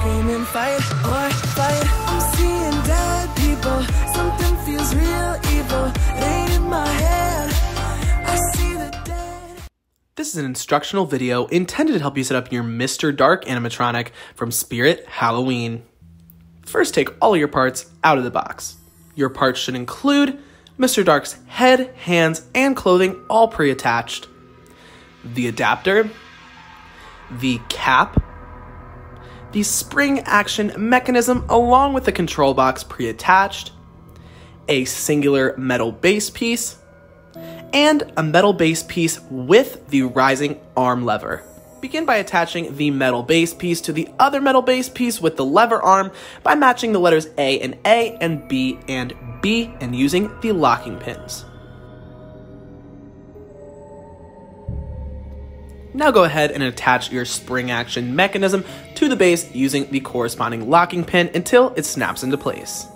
screaming fight or flight. I'm seeing dead people. Something feels real evil. It ain't in my head. I see the dead. This is an instructional video intended to help you set up your Mr. Dark animatronic from Spirit Halloween. First, take all your parts out of the box. Your parts should include Mr. Dark's head, hands, and clothing all pre-attached, the adapter, the cap, the spring action mechanism along with the control box pre-attached, a singular metal base piece, and a metal base piece with the rising arm lever. Begin by attaching the metal base piece to the other metal base piece with the lever arm by matching the letters A and B and using the locking pins. Now go ahead and attach your spring action mechanism to the base using the corresponding locking pin until it snaps into place.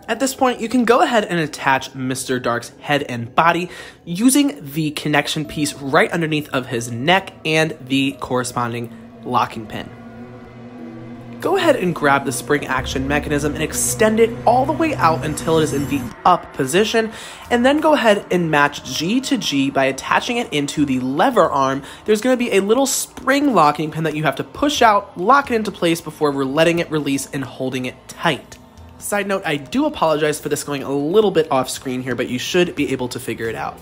At this point, you can go ahead and attach Mr. Dark's head and body using the connection piece right underneath of his neck and the corresponding locking pin. Go ahead and grab the spring action mechanism and extend it all the way out until it is in the up position, and then go ahead and match G to G by attaching it into the lever arm. There's going to be a little spring locking pin that you have to push out, lock it into place before we're letting it release and holding it tight. Side note, I do apologize for this going a little bit off screen here, but you should be able to figure it out.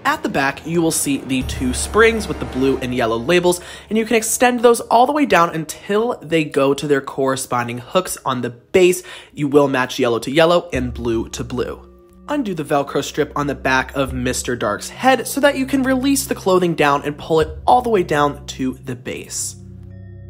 At the back, you will see the two springs with the blue and yellow labels, and you can extend those all the way down until they go to their corresponding hooks on the base. You will match yellow to yellow and blue to blue. Undo the Velcro strip on the back of Mr. Dark's head so that you can release the clothing down and pull it all the way down to the base.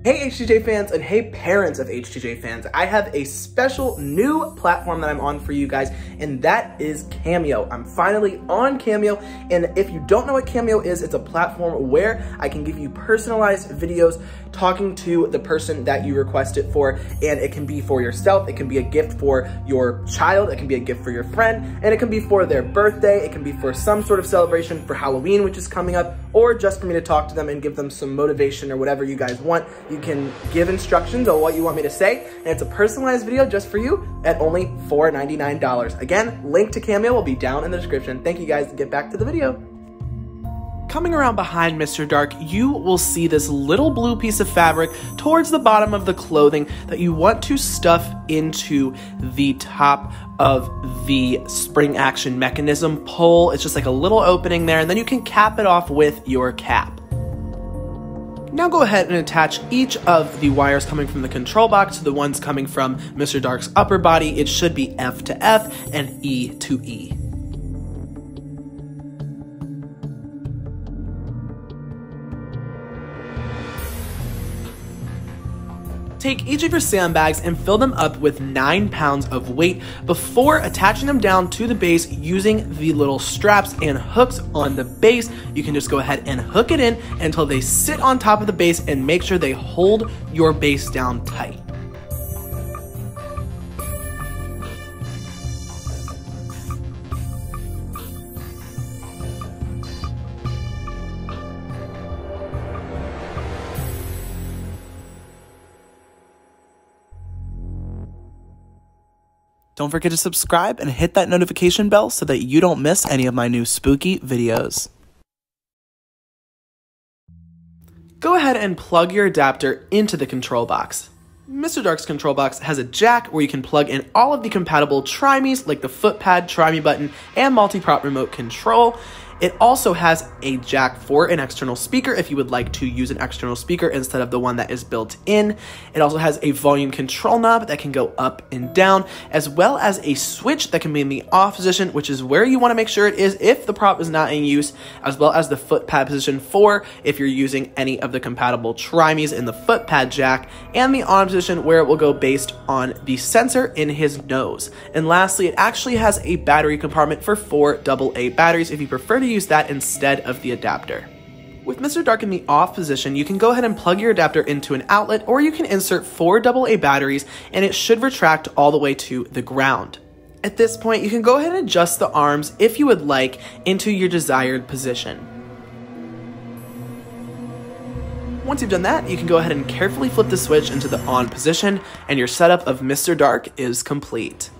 Hey HTJ fans and hey parents of HTJ fans, I have a special new platform that I'm on for you guys, and that is Cameo. I'm finally on Cameo, and if you don't know what Cameo is, it's a platform where I can give you personalized videos talking to the person that you request it for, and it can be for yourself, it can be a gift for your child, it can be a gift for your friend, and it can be for their birthday, it can be for some sort of celebration for Halloween, which is coming up, or just for me to talk to them and give them some motivation or whatever you guys want. You can give instructions on what you want me to say, and it's a personalized video just for you at only $4.99. Again, link to Cameo will be down in the description. Thank you guys. Get back to the video. Coming around behind Mr. Dark, you will see this little blue piece of fabric towards the bottom of the clothing that you want to stuff into the top of the spring action mechanism pole. It's just like a little opening there, and then you can cap it off with your cap. Now go ahead and attach each of the wires coming from the control box to the ones coming from Mr. Dark's upper body. It should be F to F and E to E. Take each of your sandbags and fill them up with 9 pounds of weight before attaching them down to the base using the little straps and hooks on the base. You can just go ahead and hook it in until they sit on top of the base and make sure they hold your base down tight. Don't forget to subscribe and hit that notification bell so that you don't miss any of my new spooky videos. Go ahead and plug your adapter into the control box. Mr. Dark's control box has a jack where you can plug in all of the compatible trimes like the foot pad, try me button, and multi-prop remote control. It also has a jack for an external speaker if you would like to use an external speaker instead of the one that is built in. It also has a volume control knob that can go up and down, as well as a switch that can be in the off position, which is where you want to make sure it is if the prop is not in use, as well as the foot pad position for if you're using any of the compatible trimes in the foot pad jack, and the on position where it will go based on the sensor in his nose. And lastly, it actually has a battery compartment for 4 AA batteries if you prefer to use that instead of the adapter. With Mr. Dark in the off position, you can go ahead and plug your adapter into an outlet, or you can insert 4 AA batteries and it should retract all the way to the ground. At this point, you can go ahead and adjust the arms if you would like into your desired position. Once you've done that, you can go ahead and carefully flip the switch into the on position, and your setup of Mr. Dark is complete.